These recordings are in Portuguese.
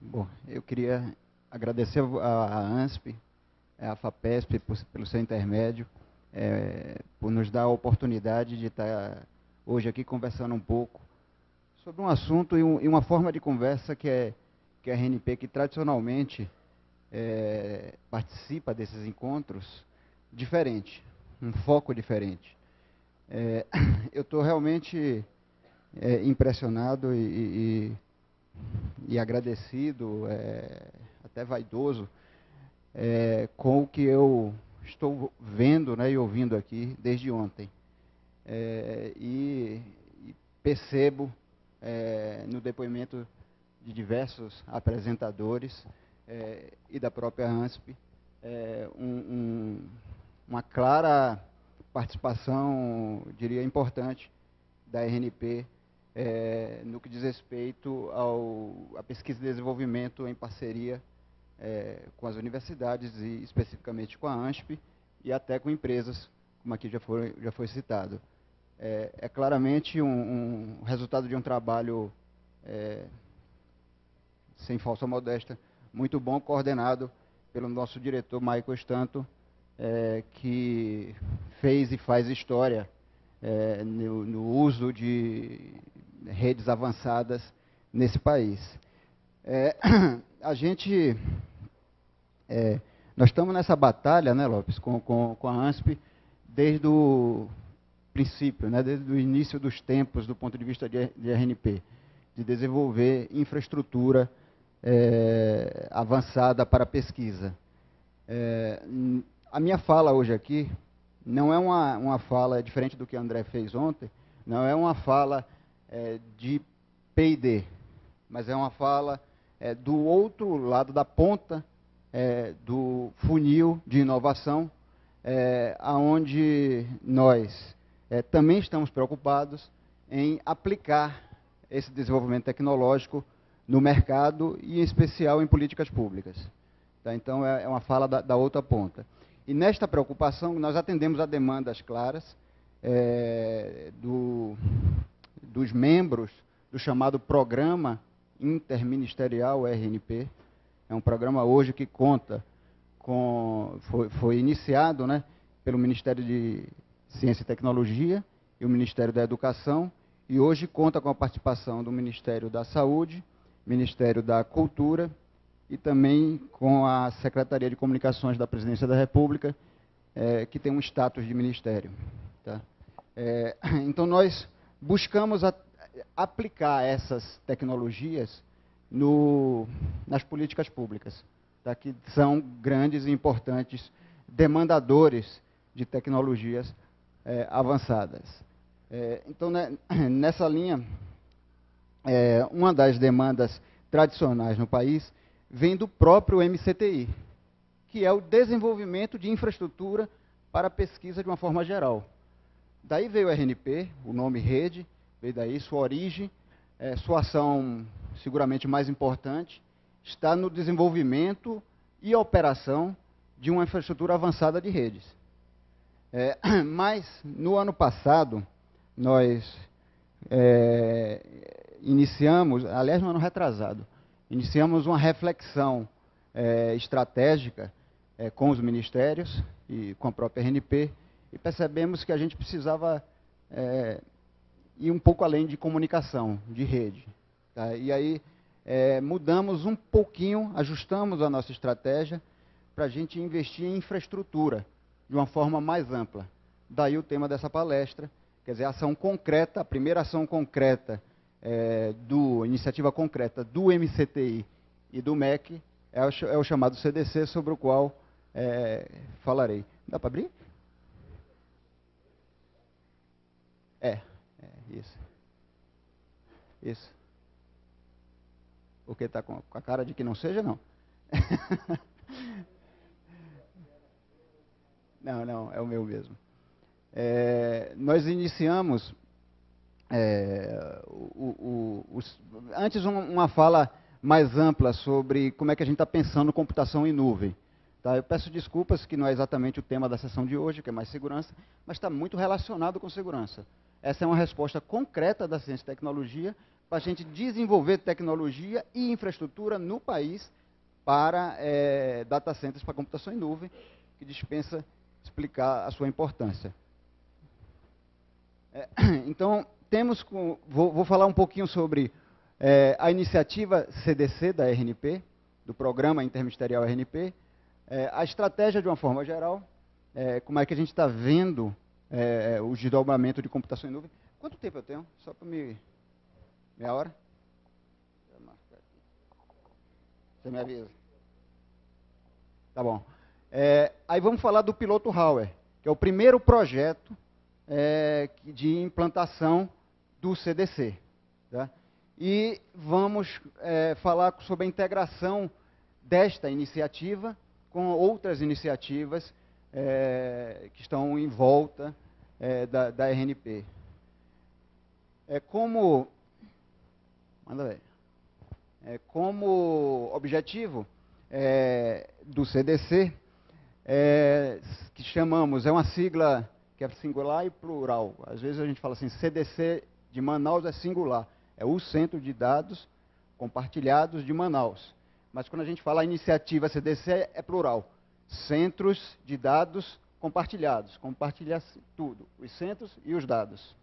Bom, eu queria agradecer à ANSP, à FAPESP, pelo seu intermédio, por nos dar a oportunidade de estar hoje aqui conversando um pouco sobre um assunto e uma forma de conversa que a RNP, que tradicionalmente participa desses encontros, diferente, um foco diferente. Eu estou realmente impressionado e agradecido, até vaidoso, com o que eu estou vendo, né, e ouvindo aqui desde ontem. E percebo no depoimento de diversos apresentadores e da própria ANSP uma clara participação, diria, importante da RNP no que diz respeito à pesquisa e desenvolvimento em parceria com as universidades e especificamente com a ANSP e até com empresas, como aqui já foi citado. É claramente um resultado de um trabalho, sem falsa modéstia, muito bom, coordenado pelo nosso diretor, Michael Stanton, que fez e faz história no uso de redes avançadas nesse país. Nós estamos nessa batalha, né, Lopes, com a ANSP desde o princípio, né, desde o início dos tempos, do ponto de vista de RNP, de desenvolver infraestrutura avançada para pesquisa. A minha fala hoje aqui não é uma fala diferente do que o André fez ontem, não é uma fala de P&D, mas é uma fala do outro lado da ponta do funil de inovação, onde nós também estamos preocupados em aplicar esse desenvolvimento tecnológico no mercado e, em especial, em políticas públicas. Tá? Então, é uma fala da outra ponta. E, nesta preocupação, nós atendemos a demandas claras dos membros do chamado Programa Interministerial RNP. É um programa hoje que conta foi iniciado, né, pelo Ministério de Ciência e Tecnologia e o Ministério da Educação, e hoje conta com a participação do Ministério da Saúde, Ministério da Cultura e também com a Secretaria de Comunicações da Presidência da República, que tem um status de ministério. Tá? Então, nós buscamos aplicar essas tecnologias nas políticas públicas, tá? Que são grandes e importantes demandadores de tecnologias avançadas. Então, né, nessa linha, uma das demandas tradicionais no país vem do próprio MCTI, que é o desenvolvimento de infraestrutura para a pesquisa de uma forma geral. Daí veio o RNP, o nome rede, veio daí sua origem, sua ação seguramente mais importante, está no desenvolvimento e operação de uma infraestrutura avançada de redes. Mas, no ano passado, nós iniciamos, aliás, no ano retrasado, iniciamos uma reflexão estratégica com os ministérios e com a própria RNP, e percebemos que a gente precisava ir um pouco além de comunicação, de rede. Tá? E aí mudamos um pouquinho, ajustamos a nossa estratégia para a gente investir em infraestrutura de uma forma mais ampla. Daí o tema dessa palestra, quer dizer, a ação concreta, a primeira ação concreta, iniciativa concreta do MCTI e do MEC é o chamado CDC, sobre o qual falarei. Dá para abrir? Isso. Isso. Porque está com a cara de que não seja, não. Não, é o meu mesmo. Nós iniciamos, antes uma fala mais ampla sobre como é que a gente está pensando computação em nuvem. Tá? Eu peço desculpas que não é exatamente o tema da sessão de hoje, que é mais segurança, mas está muito relacionado com segurança. Essa é uma resposta concreta da ciência e tecnologia para a gente desenvolver tecnologia e infraestrutura no país para data centers para computação em nuvem, que dispensa explicar a sua importância. Então, vou falar um pouquinho sobre a iniciativa CDC da RNP, do Programa Interministerial RNP, a estratégia de uma forma geral, como é que a gente está vendo o desdobramento de computação em nuvem. Quanto tempo eu tenho? Só para me... Meia hora? Você me avisa. Tá bom. Aí vamos falar do piloto Hauer, que é o primeiro projeto de implantação do CDC. Tá? E vamos falar sobre a integração desta iniciativa com outras iniciativas que estão em volta da RNP. Como objetivo do CDC, que chamamos, é uma sigla que é singular e plural. Às vezes a gente fala assim, CDC de Manaus é singular, é o Centro de Dados Compartilhados de Manaus. Mas quando a gente fala iniciativa CDC, é plural. Centros de Dados Compartilhados. Compartilha tudo, os centros e os dados.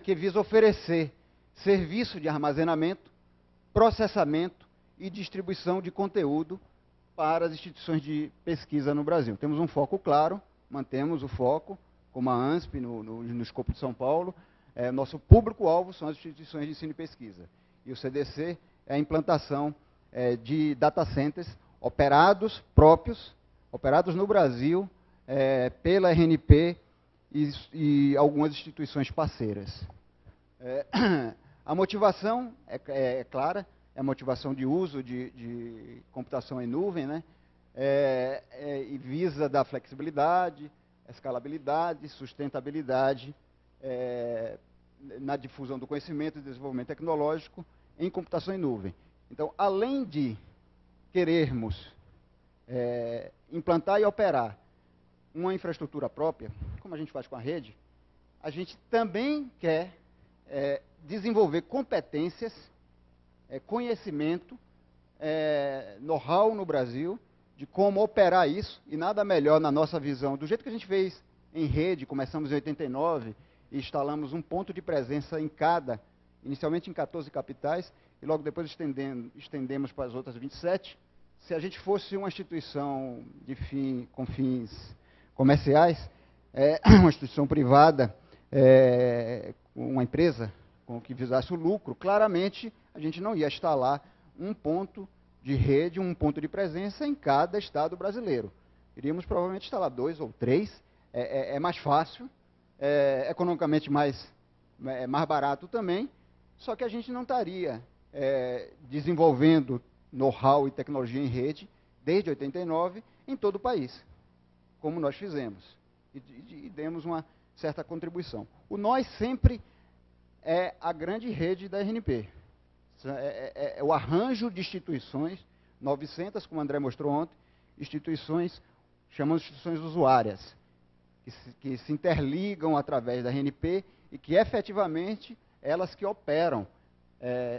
Que visa oferecer serviço de armazenamento, processamento e distribuição de conteúdo para as instituições de pesquisa no Brasil. Temos um foco claro, mantemos o foco, como a ANSP no escopo de São Paulo. Nosso público-alvo são as instituições de ensino e pesquisa. E o CDC é a implantação de data centers operados no Brasil, pela RNP e algumas instituições parceiras. A motivação é clara, é a motivação de uso de computação em nuvem, né? E visa dar flexibilidade, escalabilidade, sustentabilidade na difusão do conhecimento e desenvolvimento tecnológico em computação em nuvem. Então, além de querermos implantar e operar uma infraestrutura própria, como a gente faz com a rede, a gente também quer desenvolver competências, conhecimento, know-how no Brasil, de como operar isso, e nada melhor na nossa visão, do jeito que a gente fez em rede, começamos em 89, e instalamos um ponto de presença em inicialmente em 14 capitais, e logo depois estendemos para as outras 27. Se a gente fosse uma instituição com fins comerciais, uma instituição privada, uma empresa que visasse o lucro, claramente a gente não ia instalar um ponto de rede, um ponto de presença em cada estado brasileiro. Iríamos provavelmente instalar 2 ou 3, é mais fácil, economicamente mais barato também, só que a gente não estaria desenvolvendo know-how e tecnologia em rede desde 89 em todo o país, como nós fizemos, e demos uma certa contribuição. O nós sempre é a grande rede da RNP. É o arranjo de instituições, 900, como o André mostrou ontem, instituições, chamamos de instituições usuárias, que se interligam através da RNP e que efetivamente elas que operam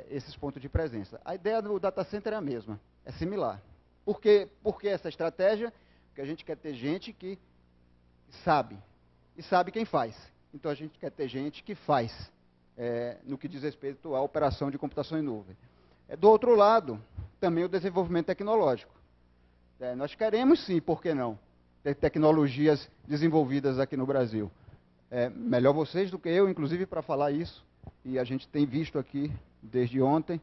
esses pontos de presença. A ideia do data center é a mesma, é similar. Por que essa estratégia? Porque a gente quer ter gente que sabe, e sabe quem faz. Então a gente quer ter gente que faz, no que diz respeito à operação de computação em nuvem. Do outro lado, também o desenvolvimento tecnológico. Nós queremos sim, por que não, ter tecnologias desenvolvidas aqui no Brasil. Melhor vocês do que eu, inclusive, para falar isso, e a gente tem visto aqui, desde ontem,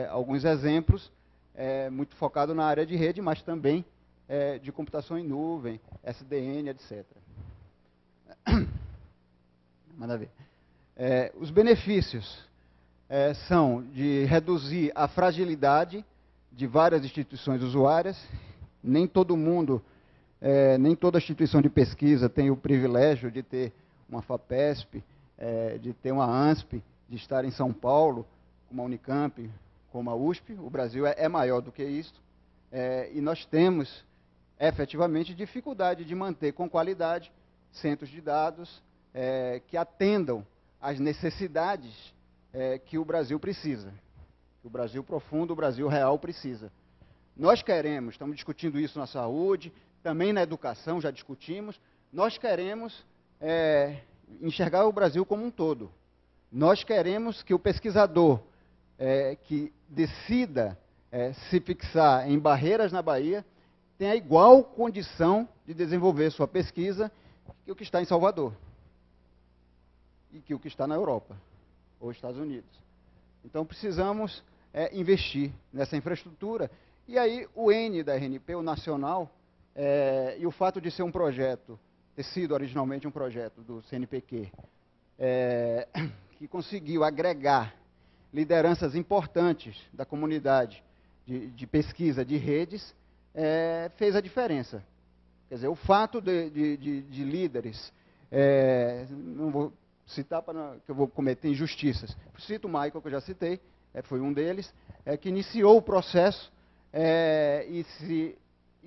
alguns exemplos, muito focado na área de rede, mas também de computação em nuvem, SDN, etc. Manda ver. Os benefícios são de reduzir a fragilidade de várias instituições usuárias. Nem todo mundo, nem toda instituição de pesquisa tem o privilégio de ter uma FAPESP, de ter uma ANSP, de estar em São Paulo, como a Unicamp, como a USP. O Brasil é maior do que isso. E nós temos, efetivamente, dificuldade de manter com qualidade centros de dados que atendam às necessidades que o Brasil precisa, que o Brasil profundo, o Brasil real precisa. Nós queremos, estamos discutindo isso na saúde, também na educação já discutimos, nós queremos enxergar o Brasil como um todo. Nós queremos que o pesquisador que decida se fixar em barreiras na Bahia tenha igual condição de desenvolver sua pesquisa que o que está em Salvador e que o que está na Europa ou Estados Unidos. Então precisamos investir nessa infraestrutura. E aí o N da RNP, o nacional, e o fato de ser um projeto, ter sido originalmente um projeto do CNPq, que conseguiu agregar lideranças importantes da comunidade de pesquisa de redes, fez a diferença. Quer dizer, o fato de líderes, não vou citar para que eu vou cometer injustiças, cito o Michael, que eu já citei, foi um deles, que iniciou o processo e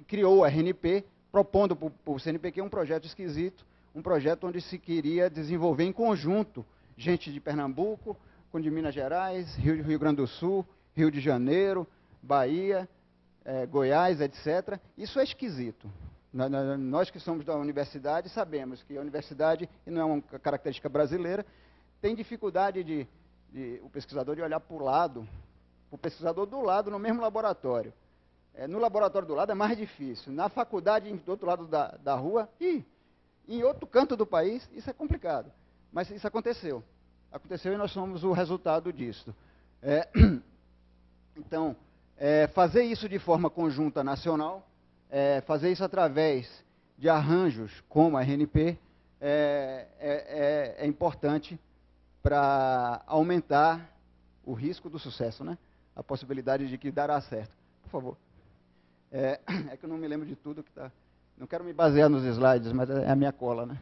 criou o RNP, propondo para o CNPq um projeto esquisito, um projeto onde se queria desenvolver em conjunto gente de Pernambuco, com de Minas Gerais, Rio Grande do Sul, Rio de Janeiro, Bahia, Goiás, etc. Isso é esquisito. Nós que somos da universidade sabemos que a universidade, e não é uma característica brasileira, tem dificuldade o pesquisador de olhar para o lado, o pesquisador do lado no mesmo laboratório. No laboratório do lado é mais difícil. Na faculdade, do outro lado da rua, em outro canto do país, isso é complicado. Mas isso aconteceu. Aconteceu e nós somos o resultado disso. Então, fazer isso de forma conjunta nacional, fazer isso através de arranjos como a RNP, é importante para aumentar o risco do sucesso, né? A possibilidade de que dará certo. Por favor. É que eu não me lembro de tudo que está... Não quero me basear nos slides, mas é a minha cola, né?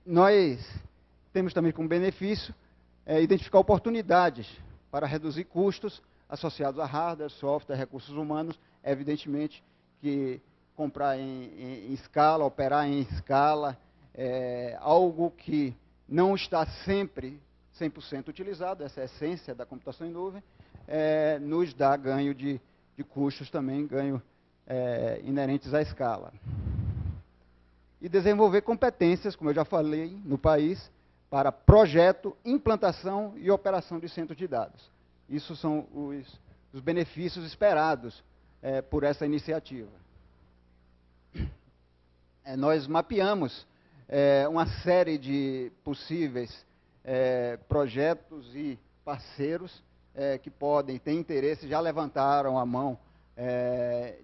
Nós temos também como benefício identificar oportunidades para reduzir custos associados a hardware, software, recursos humanos. Evidentemente que comprar em escala, operar em escala, algo que não está sempre 100% utilizado, essa é a essência da computação em nuvem, nos dá ganho de custos também, ganho inerentes à escala. E desenvolver competências, como eu já falei, no país, para projeto, implantação e operação de centros de dados. Isso são os benefícios esperados por essa iniciativa. Nós mapeamos uma série de possíveis projetos e parceiros que podem ter interesse, já levantaram a mão,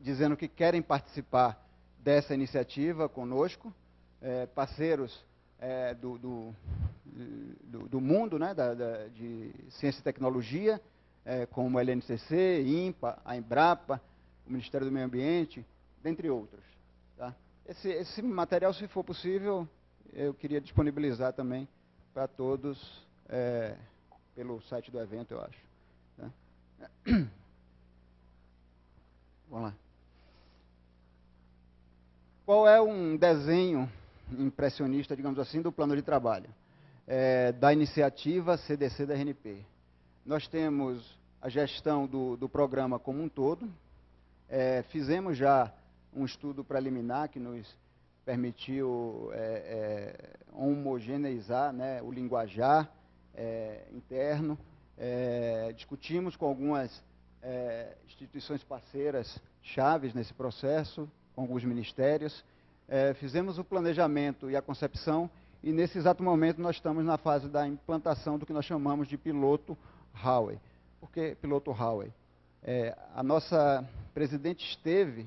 dizendo que querem participar dessa iniciativa conosco, parceiros do mundo, né, de ciência e tecnologia, como o LNCC, INPA, a Embrapa, o Ministério do Meio Ambiente, dentre outros. Tá? Esse material, se for possível, eu queria disponibilizar também para todos pelo site do evento, eu acho. Tá? Vamos lá. Qual é um desenho impressionista, digamos assim, do plano de trabalho da iniciativa CDC da RNP? Nós temos a gestão do programa como um todo, fizemos já um estudo preliminar que nos permitiu homogeneizar, né, o linguajar interno, discutimos com algumas instituições parceiras chaves nesse processo, com alguns ministérios, fizemos o planejamento e a concepção, e nesse exato momento nós estamos na fase da implantação do que nós chamamos de piloto Huawei. Por que piloto Huawei? A nossa presidente esteve,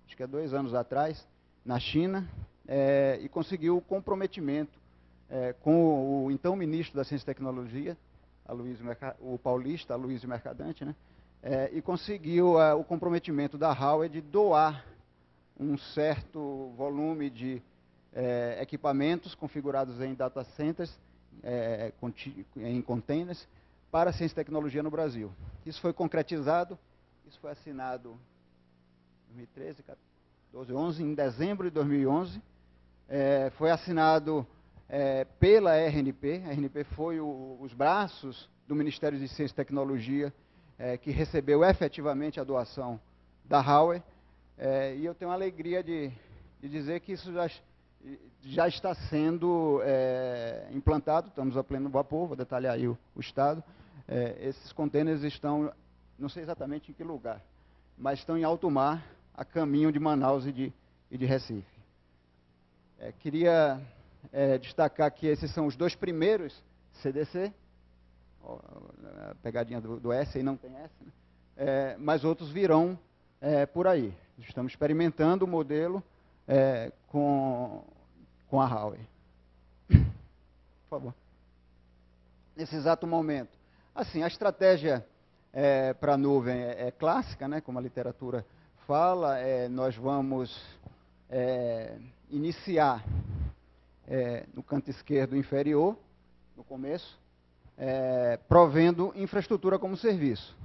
acho que há 2 anos atrás, na China, e conseguiu o comprometimento com o então ministro da Ciência e Tecnologia, o paulista, Aloysio Mercadante, né? E conseguiu o comprometimento da Huawei de doar um certo volume de equipamentos configurados em data centers, em containers, para a ciência e tecnologia no Brasil. Isso foi concretizado, isso foi assinado em 2013, 2012, 2011, em dezembro de 2011, foi assinado pela RNP. A RNP foi os braços do Ministério de Ciência e Tecnologia, que recebeu efetivamente a doação da Huawei. E eu tenho a alegria de dizer que isso já está sendo implantado, estamos a pleno vapor, vou detalhar aí o estado. Esses contêineres estão, não sei exatamente em que lugar, mas estão em alto mar, a caminho de Manaus e de Recife. Queria destacar que esses são os 2 primeiros CDC, a pegadinha do S aí não tem S, né? Mas outros virão por aí. Estamos experimentando o modelo com a Huawei. Por favor. Nesse exato momento. Assim, a estratégia para a nuvem é clássica, né? Como a literatura fala, nós vamos iniciar no canto esquerdo inferior, no começo, provendo infraestrutura como serviço.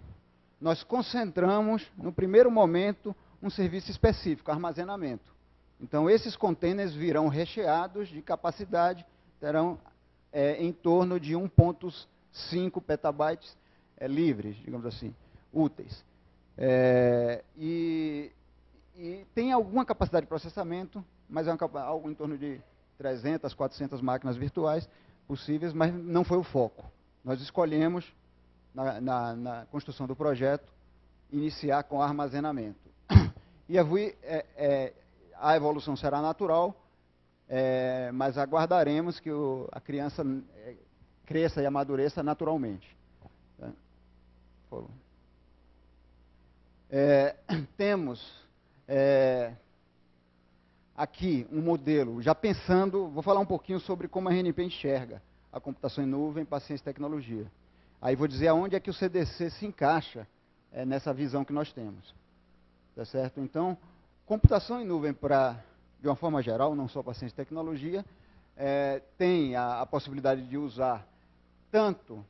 Nós concentramos, no primeiro momento, um serviço específico, armazenamento. Então, esses contêineres virão recheados de capacidade, terão em torno de 1,5 petabytes livres, digamos assim, úteis. E tem alguma capacidade de processamento, mas é algo em torno de 300, 400 máquinas virtuais possíveis, mas não foi o foco. Nós escolhemos, na construção do projeto, iniciar com armazenamento. E a evolução será natural, mas aguardaremos que a criança cresça e amadureça naturalmente. Tá? Por favor. Temos aqui um modelo, já pensando, vou falar um pouquinho sobre como a RNP enxerga a computação em nuvem para ciência e tecnologia. Aí vou dizer aonde é que o CDC se encaixa nessa visão que nós temos. Tá certo? Então, computação em nuvem, de uma forma geral, não só para ciência e tecnologia, tem a possibilidade de usar tanto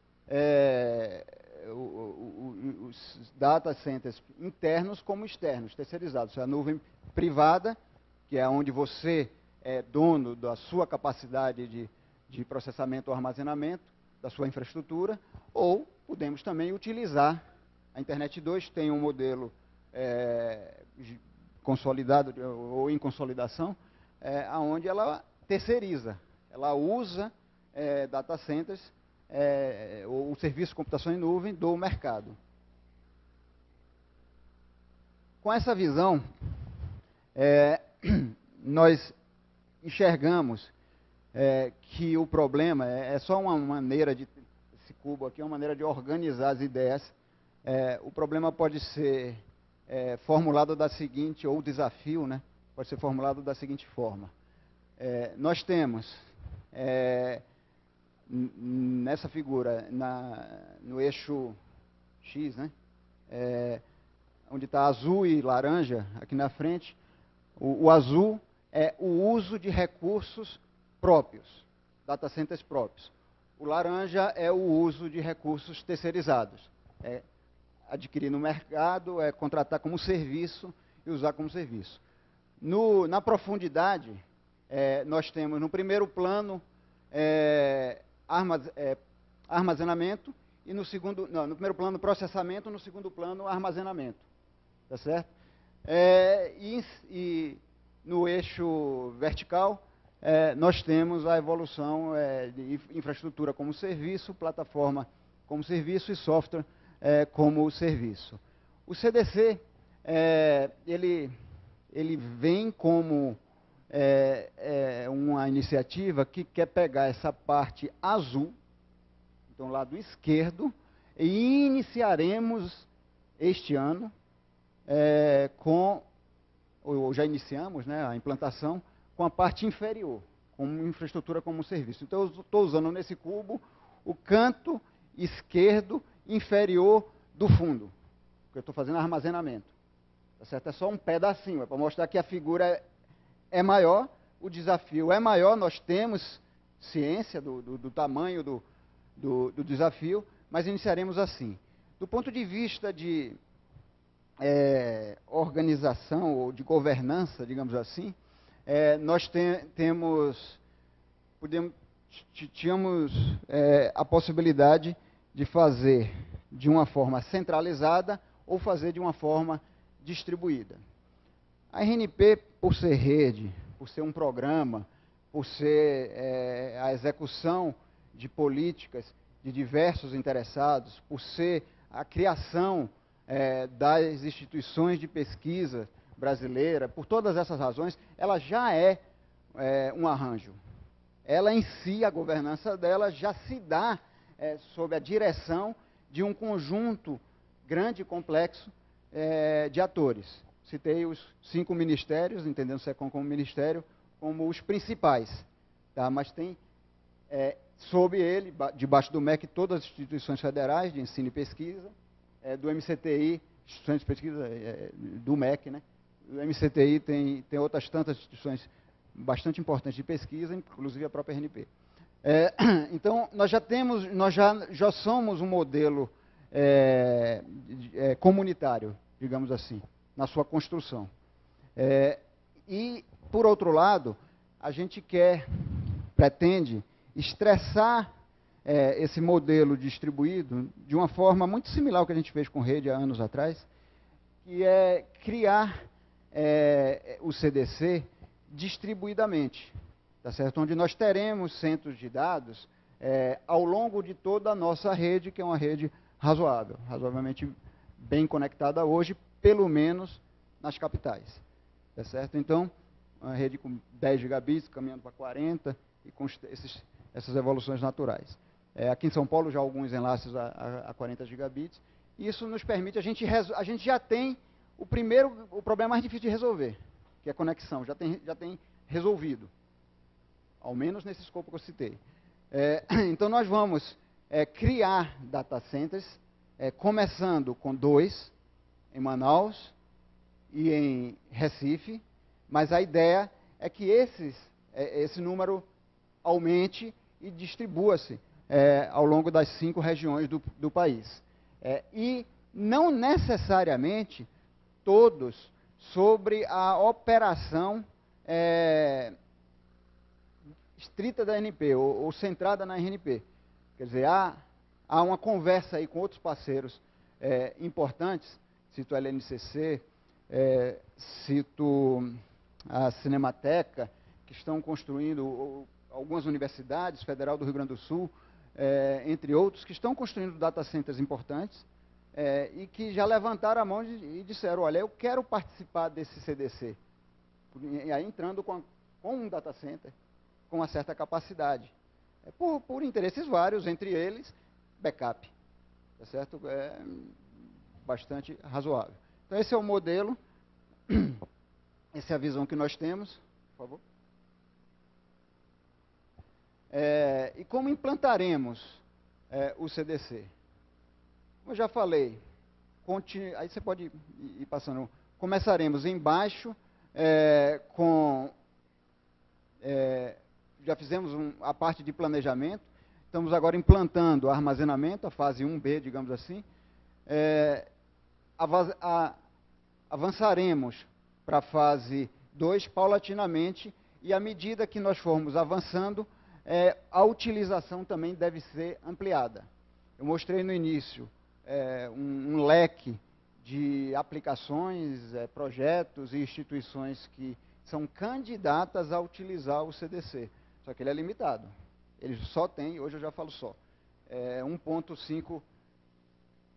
os data centers internos como externos, terceirizados. A nuvem privada, que é onde você é dono da sua capacidade de processamento ou armazenamento, da sua infraestrutura, ou podemos também utilizar a Internet 2, tem um modelo consolidado ou em consolidação, onde ela terceiriza, ela usa data centers, o serviço de computação em nuvem do mercado. Com essa visão, nós enxergamos que o problema é só uma maneira esse cubo aqui é uma maneira de organizar as ideias. O problema pode ser formulado da seguinte, ou o desafio, né, pode ser formulado da seguinte forma. Nós temos, nessa figura, no eixo X, né, onde está azul e laranja, aqui na frente, o azul é o uso de recursos próprios, data centers próprios. O laranja é o uso de recursos terceirizados. Adquirir no mercado, contratar como serviço e usar como serviço. Na profundidade, nós temos no primeiro plano armazenamento e no primeiro plano processamento, no segundo plano armazenamento. Tá certo? E no eixo vertical, nós temos a evolução de infraestrutura como serviço, plataforma como serviço e software como serviço. O CDC, ele vem como uma iniciativa que quer pegar essa parte azul, então lado esquerdo, e iniciaremos este ano ou já iniciamos, né, a implantação com a parte inferior, como infraestrutura como serviço. Então, eu estou usando nesse cubo o canto esquerdo inferior do fundo, porque eu estou fazendo armazenamento. Tá certo? É só um pedacinho, é para mostrar que a figura é maior, o desafio é maior, nós temos ciência do tamanho do desafio, mas iniciaremos assim. Do ponto de vista de organização ou de governança, digamos assim, nós tínhamos a possibilidade de fazer de uma forma centralizada ou fazer de uma forma distribuída. A RNP, por ser rede, por ser um programa, por ser a execução de políticas de diversos interessados, por ser a criação das instituições de pesquisa brasileira, por todas essas razões, ela já é um arranjo. Ela em si, a governança dela, já se dá sob a direção de um conjunto grande e complexo de atores. Citei os 5 ministérios, entendendo o SECOM como ministério, como os principais. Tá? Mas tem, sob ele, debaixo do MEC, todas as instituições federais de ensino e pesquisa, do MCTI, instituições de pesquisa do MEC, né? O MCTI tem outras tantas instituições bastante importantes de pesquisa, inclusive a própria RNP. Então, nós já somos um modelo comunitário, digamos assim, na sua construção. E, por outro lado, a gente pretende estressar esse modelo distribuído de uma forma muito similar ao que a gente fez com rede há anos atrás, que é criar o CDC distribuidamente, tá certo? Onde nós teremos centros de dados ao longo de toda a nossa rede, que é uma rede razoavelmente bem conectada hoje, pelo menos nas capitais, tá certo? Então, uma rede com 10 gigabits, caminhando para 40, e com essas evoluções naturais. Aqui em São Paulo, já há alguns enlaces a 40 gigabits, e isso nos permite, a gente já tem o problema mais difícil de resolver, que é a conexão, já tem resolvido, ao menos nesse escopo que eu citei. Então, nós vamos criar data centers, começando com 2 em Manaus e em Recife, mas a ideia é que esse número aumente e distribua-se ao longo das 5 regiões do país. E não necessariamente todos sobre a operação estrita da RNP, ou centrada na RNP. Quer dizer, há uma conversa aí com outros parceiros importantes, cito a LNCC, cito a Cinemateca, que estão construindo, algumas universidades, Federal do Rio Grande do Sul, entre outros, que estão construindo data centers importantes, e que já levantaram a mão e disseram, olha, eu quero participar desse CDC. E aí entrando com um data center com uma certa capacidade. Por interesses vários, entre eles, backup. Tá certo? Bastante razoável. Então, esse é o modelo, essa é a visão que nós temos. Por favor. E como implantaremos o CDC? Como eu já falei, aí você pode ir passando. Começaremos embaixo já fizemos a parte de planejamento, estamos agora implantando armazenamento, a fase 1B, digamos assim. Avançaremos para a fase 2 paulatinamente, e à medida que nós formos avançando, a utilização também deve ser ampliada. Eu mostrei no início um leque de aplicações, projetos e instituições que são candidatas a utilizar o CDC, só que ele é limitado. Ele só tem, hoje eu já falo só, 1.5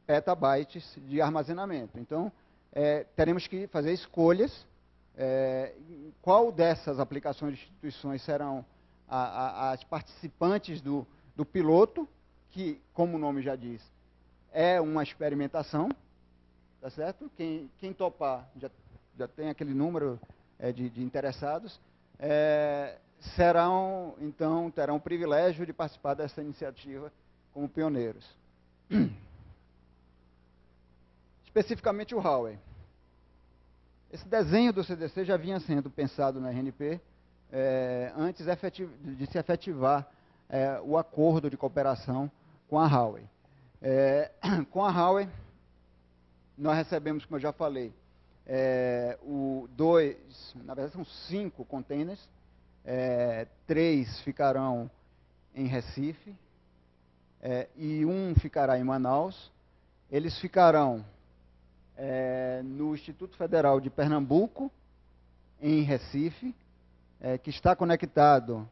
petabytes de armazenamento. Então, teremos que fazer escolhas. Qual dessas aplicações de instituições serão as participantes do piloto, que, como o nome já diz, é uma experimentação, tá certo? Quem topar, já tem aquele número de interessados, terão o privilégio de participar dessa iniciativa como pioneiros. Especificamente o Huawei. Esse desenho do CDC já vinha sendo pensado na RNP antes de se efetivar o acordo de cooperação com a Huawei. Com a Huawei, nós recebemos, como eu já falei, na verdade são 5 containers, 3 ficarão em Recife, e um ficará em Manaus. Eles ficarão no Instituto Federal de Pernambuco, em Recife, que está conectado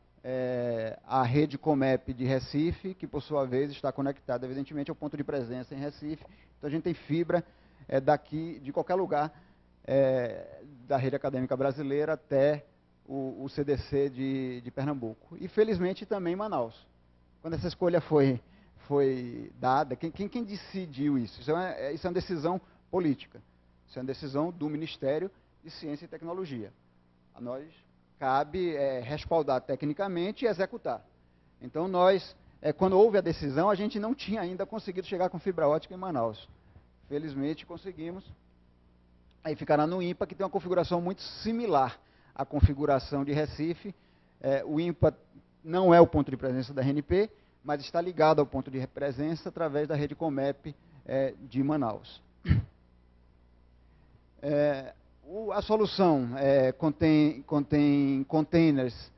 à rede Comep de Recife, que por sua vez está conectada, evidentemente, ao ponto de presença em Recife. Então a gente tem fibra daqui, de qualquer lugar da rede acadêmica brasileira até o CDC de Pernambuco. E felizmente também em Manaus. Quando essa escolha foi dada, quem decidiu isso? Isso é uma decisão política. Isso é uma decisão do Ministério de Ciência e Tecnologia. A nós cabe respaldar tecnicamente e executar. Então, nós, quando houve a decisão, a gente não tinha ainda conseguido chegar com fibra ótica em Manaus. Felizmente, conseguimos. Aí ficará no INPA, que tem uma configuração muito similar à configuração de Recife. O INPA não é o ponto de presença da RNP, mas está ligado ao ponto de presença através da rede Comep de Manaus. A solução contém containers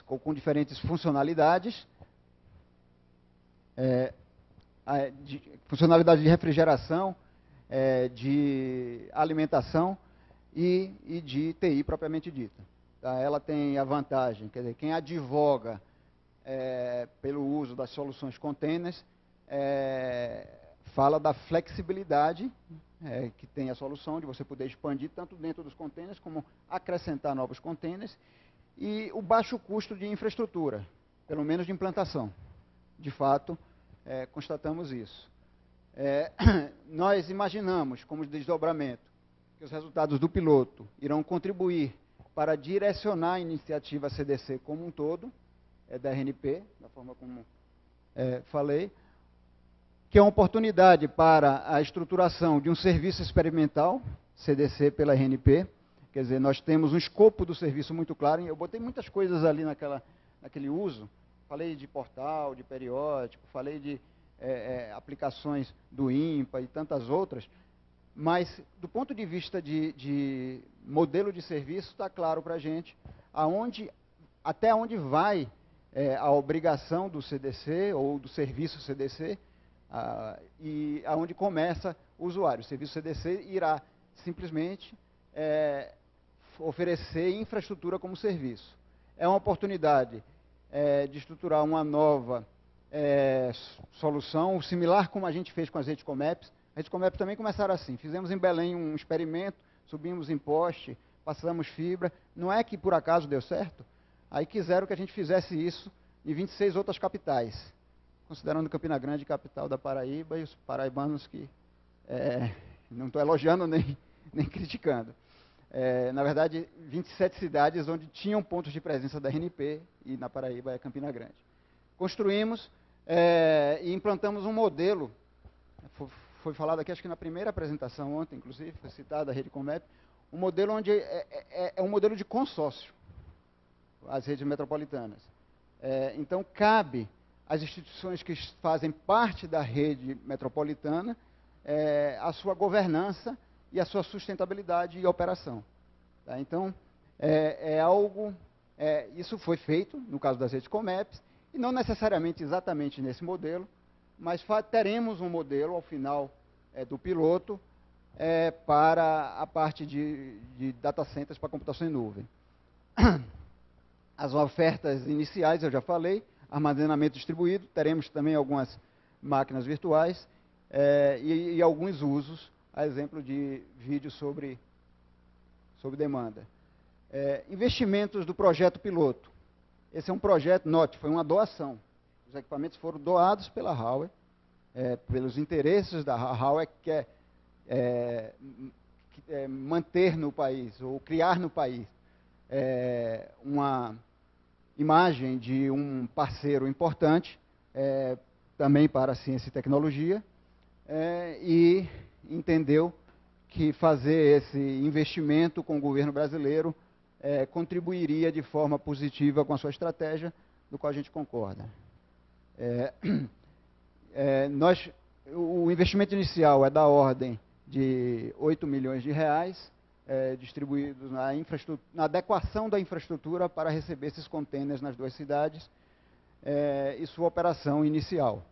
com diferentes funcionalidades, funcionalidade de refrigeração, de alimentação e de TI propriamente dita. Tá? Ela tem a vantagem, quer dizer, quem advoga pelo uso das soluções containers fala da flexibilidade que tem a solução de você poder expandir tanto dentro dos containers como acrescentar novos containers e o baixo custo de infraestrutura, pelo menos de implantação. De fato, constatamos isso. Nós imaginamos, como desdobramento, que os resultados do piloto irão contribuir para direcionar a iniciativa CDC como um todo, da RNP, da forma como falei, que é uma oportunidade para a estruturação de um serviço experimental, CDC pela RNP, quer dizer, nós temos um escopo do serviço muito claro, eu botei muitas coisas ali naquele uso, falei de portal, de periódico, falei de aplicações do INPA e tantas outras, mas do ponto de vista de modelo de serviço, está claro para a gente até onde vai a obrigação do CDC ou do serviço CDC, e aonde começa o usuário. O serviço CDC irá simplesmente oferecer infraestrutura como serviço. É uma oportunidade de estruturar uma nova solução, similar como a gente fez com as redes Comeps. As redes Comeps também começaram assim. Fizemos em Belém um experimento, subimos em poste, passamos fibra. Não é que por acaso deu certo? Aí quiseram que a gente fizesse isso em 26 outras capitais, considerando Campina Grande capital da Paraíba, e os paraibanos que não estou elogiando nem criticando. Na verdade, 27 cidades onde tinham pontos de presença da RNP, e na Paraíba é Campina Grande. Construímos e implantamos um modelo, foi falado aqui acho que na primeira apresentação ontem, inclusive, foi citada a rede Comep, um modelo onde é um modelo de consórcio, as redes metropolitanas. Então, cabe às instituições que fazem parte da rede metropolitana a sua governança e a sua sustentabilidade e operação. Tá? Então, isso foi feito no caso das redes Comeps, e não necessariamente exatamente nesse modelo, mas teremos um modelo ao final do piloto para a parte de data centers para computação em nuvem. As ofertas iniciais, eu já falei, armazenamento distribuído, teremos também algumas máquinas virtuais e alguns usos, a exemplo de vídeo sobre demanda. Investimentos do projeto piloto. Esse é um projeto, note, foi uma doação. Os equipamentos foram doados pela Huawei, pelos interesses da Huawei, que manter no país, ou criar no país, uma imagem de um parceiro importante, também para a ciência e tecnologia, e entendeu que fazer esse investimento com o governo brasileiro contribuiria de forma positiva com a sua estratégia, do qual a gente concorda. O investimento inicial é da ordem de 8 milhões de reais, distribuídos na adequação da infraestrutura para receber esses contêineres nas duas cidades e sua operação inicial.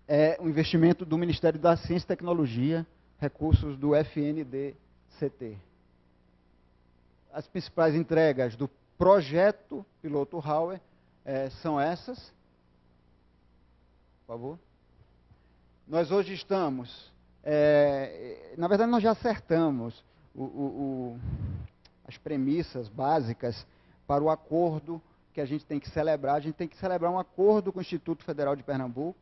É um investimento do Ministério da Ciência e Tecnologia, recursos do FNDCT. As principais entregas do projeto piloto Hauer são essas. Por favor. Nós hoje estamos... na verdade, nós já acertamos as premissas básicas para o acordo que a gente tem que celebrar. A gente tem que celebrar um acordo com o Instituto Federal de Pernambuco.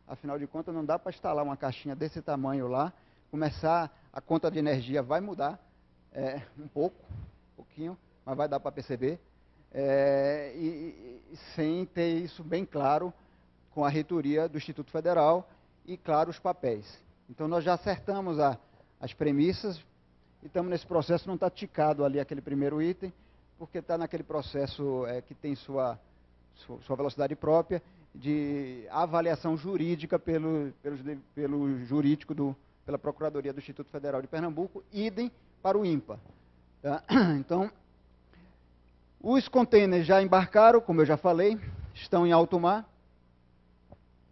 Afinal de contas, não dá para instalar uma caixinha desse tamanho lá, começar, a conta de energia vai mudar um pouquinho, mas vai dar para perceber, e sem ter isso bem claro com a reitoria do Instituto Federal e, claro, os papéis. Então, nós já acertamos as premissas e estamos nesse processo, não está ticado ali aquele primeiro item, porque está naquele processo que tem sua velocidade própria, de avaliação jurídica pelo jurídico pela Procuradoria do Instituto Federal de Pernambuco, idem para o INPA. Tá? Então, os contêineres já embarcaram, como eu já falei, estão em alto mar.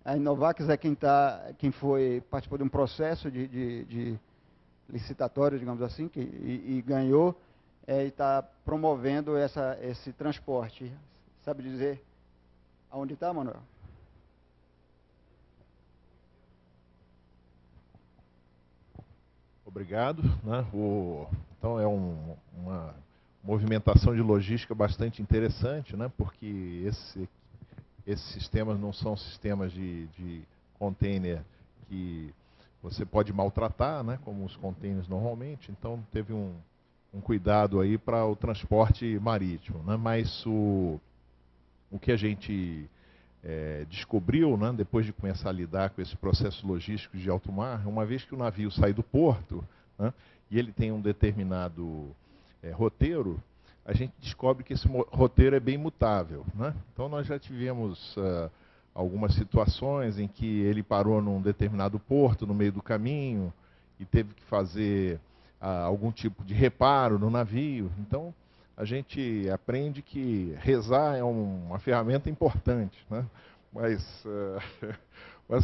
A Inovax é quem participou de um processo de licitatório, digamos assim, e ganhou, e está promovendo esse transporte. Sabe dizer aonde está, Manuel? Obrigado. Né? Então, é uma movimentação de logística bastante interessante, né? Porque esses sistemas não são sistemas de container que você pode maltratar, né? Como os containers normalmente. Então, teve um cuidado aí para o transporte marítimo. Né? Mas o que a gente descobriu, né, depois de começar a lidar com esse processo logístico de alto mar, uma vez que o navio sai do porto, né, e ele tem um determinado roteiro, a gente descobre que esse roteiro é bem mutável. Né? Então, nós já tivemos algumas situações em que ele parou num determinado porto, no meio do caminho, e teve que fazer algum tipo de reparo no navio. Então, a gente aprende que rezar é uma ferramenta importante, né? Mas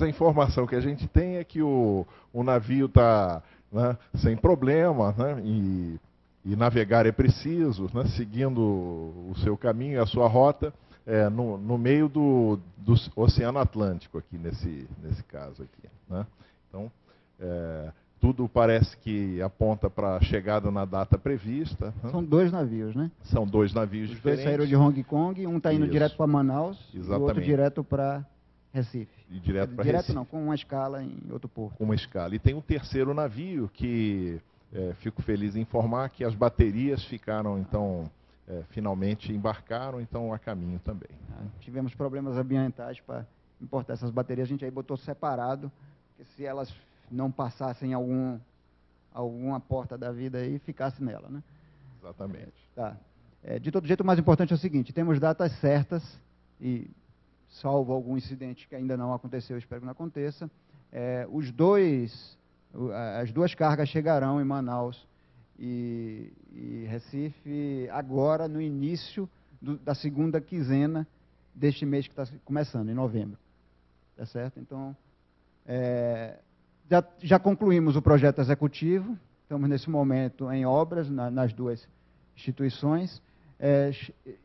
a informação que a gente tem é que o navio está, né, sem problema, né, e navegar é preciso, né, seguindo o seu caminho, a sua rota, no meio do Oceano Atlântico, aqui nesse caso aqui. Né? Então, tudo parece que aponta para a chegada na data prevista. Né? São dois navios, né? São dois navios diferentes. Os dois saíram de Hong Kong, um está indo direto para Manaus, exatamente, e o outro direto para Recife. E direto para Recife. Recife. Não, com uma escala em outro porto. Com uma escala. E tem um terceiro navio que fico feliz em informar que as baterias ficaram, então, finalmente embarcaram, então a caminho também. Tivemos problemas ambientais para importar essas baterias, a gente aí botou separado, porque se elas não passassem alguma porta da vida aí, ficasse nela, né? Exatamente. Tá. De todo jeito, o mais importante é o seguinte, temos datas certas, e salvo algum incidente que ainda não aconteceu, espero que não aconteça, as duas cargas chegarão em Manaus e Recife agora no início da segunda quinzena deste mês que está começando, em novembro. Tá certo? Então, já concluímos o projeto executivo, estamos nesse momento em obras nas duas instituições,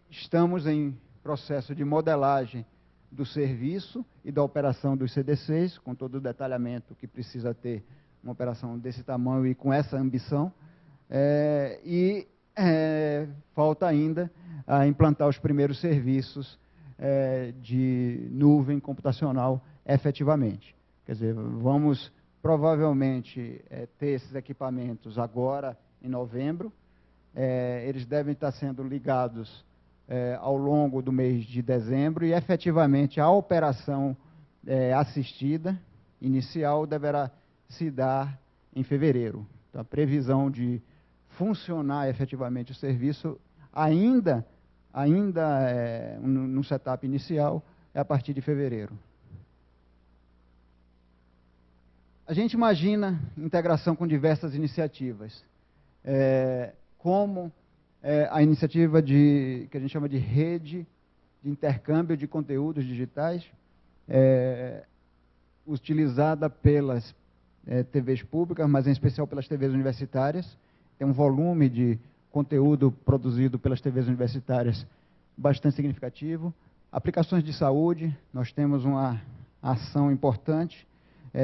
estamos em processo de modelagem do serviço e da operação dos CDCs, com todo o detalhamento que precisa ter uma operação desse tamanho e com essa ambição, falta ainda a implantar os primeiros serviços de nuvem computacional efetivamente. Quer dizer, vamos provavelmente ter esses equipamentos agora em novembro, eles devem estar sendo ligados ao longo do mês de dezembro e efetivamente a operação assistida inicial deverá se dar em fevereiro. Então, a previsão de funcionar efetivamente o serviço ainda no setup inicial é a partir de fevereiro. A gente imagina integração com diversas iniciativas, como a iniciativa que a gente chama de rede de intercâmbio de conteúdos digitais, utilizada pelas TVs públicas, mas em especial pelas TVs universitárias. Tem um volume de conteúdo produzido pelas TVs universitárias bastante significativo. Aplicações de saúde, nós temos uma ação importante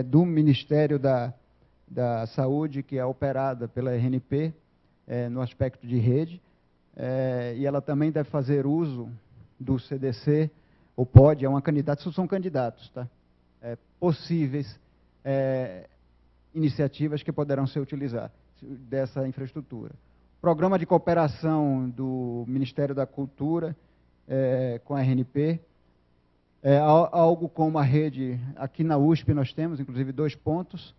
do Ministério da Saúde, que é operada pela RNP, no aspecto de rede, e ela também deve fazer uso do CDC, ou pode, é uma candidata, isso são candidatos, tá? Possíveis iniciativas que poderão ser utilizadas dessa infraestrutura. Programa de cooperação do Ministério da Cultura com a RNP, algo como a rede, aqui na USP nós temos, inclusive, 2 pontos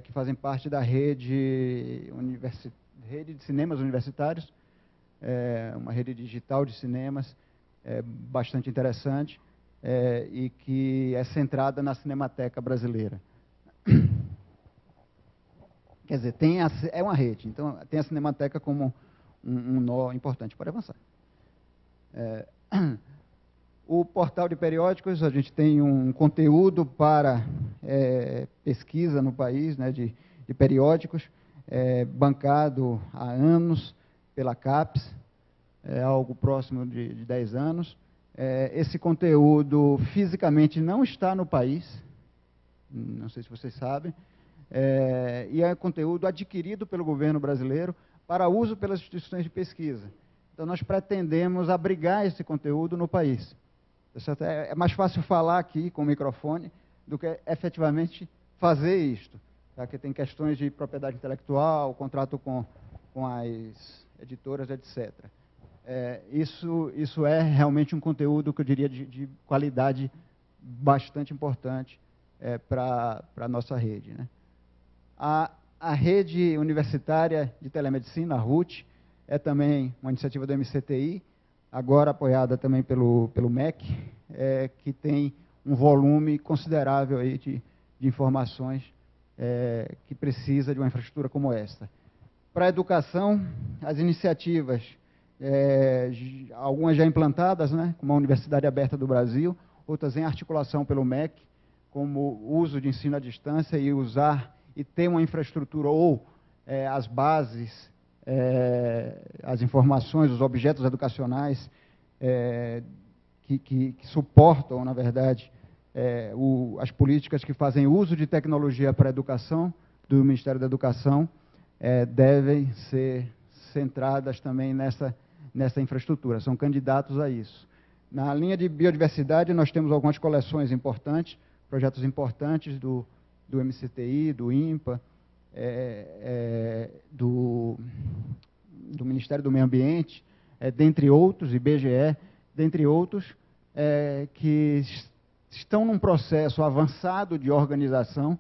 que fazem parte da rede de cinemas universitários, uma rede digital de cinemas bastante interessante e que é centrada na Cinemateca Brasileira. Quer dizer, é uma rede, então tem a Cinemateca como um nó importante. Pode avançar. O portal de periódicos, a gente tem um conteúdo para pesquisa no país, né, de periódicos, bancado há anos pela CAPES, algo próximo de 10 anos. Esse conteúdo fisicamente não está no país, não sei se vocês sabem, e é conteúdo adquirido pelo governo brasileiro para uso pelas instituições de pesquisa. Então, nós pretendemos abrigar esse conteúdo no país. É mais fácil falar aqui com o microfone do que efetivamente fazer isto, tá? Porque tem questões de propriedade intelectual, contrato com as editoras, etc. Isso é realmente um conteúdo que eu diria de qualidade bastante importante para a nossa rede, né? A rede universitária de telemedicina, a RUT, é também uma iniciativa do MCTI, agora apoiada também pelo MEC, que tem um volume considerável aí de informações que precisa de uma infraestrutura como esta. Para a educação, as iniciativas, algumas já implantadas, né, como a Universidade Aberta do Brasil, outras em articulação pelo MEC, como uso de ensino à distância e ter uma infraestrutura ou as bases, as informações, os objetos educacionais que suportam, na verdade, as políticas que fazem uso de tecnologia para a educação, do Ministério da Educação, devem ser centradas também nessa infraestrutura, são candidatos a isso. Na linha de biodiversidade, nós temos algumas coleções importantes, projetos importantes do MCTI, do INPA, do Ministério do Meio Ambiente, dentre outros, IBGE, dentre outros, que estão num processo avançado de organização,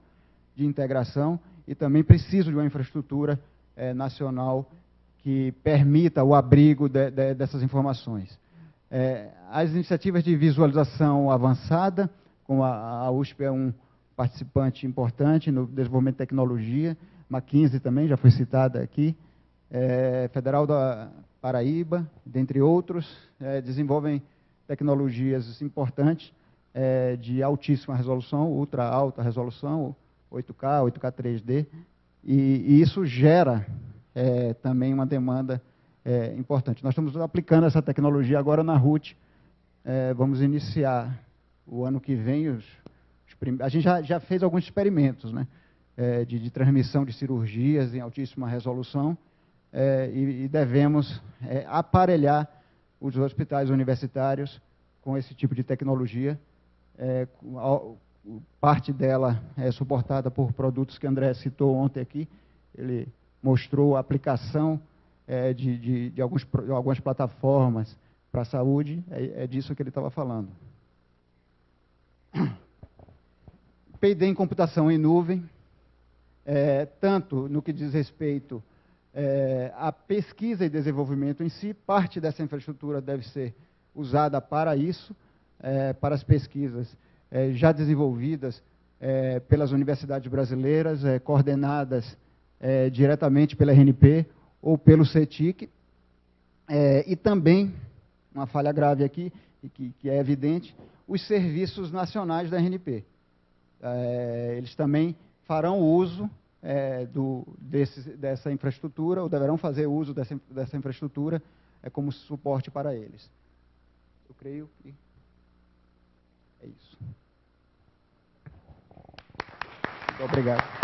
de integração, e também precisam de uma infraestrutura nacional que permita o abrigo dessas informações. As iniciativas de visualização avançada, como a USP é um participante importante no desenvolvimento de tecnologia, Mackenzie também já foi citada aqui, Federal da Paraíba, dentre outros, desenvolvem tecnologias importantes de altíssima resolução, ultra alta resolução, 8K, 8K 3D, e isso gera também uma demanda importante. Nós estamos aplicando essa tecnologia agora na RUT, vamos iniciar o ano que vem, a gente já fez alguns experimentos, né, de transmissão de cirurgias em altíssima resolução, e devemos aparelhar os hospitais universitários com esse tipo de tecnologia. Parte dela é suportada por produtos que André citou ontem aqui. Ele mostrou a aplicação de algumas plataformas para a saúde, é disso que ele estava falando. P&D em computação em nuvem, tanto no que diz respeito à pesquisa e desenvolvimento em si, parte dessa infraestrutura deve ser usada para isso, para as pesquisas já desenvolvidas pelas universidades brasileiras, coordenadas diretamente pela RNP ou pelo CETIC, e também, uma falha grave aqui, que é evidente, os serviços nacionais da RNP. Eles também farão uso dessa infraestrutura, ou deverão fazer uso dessa infraestrutura como suporte para eles. Eu creio que é isso. Muito obrigado.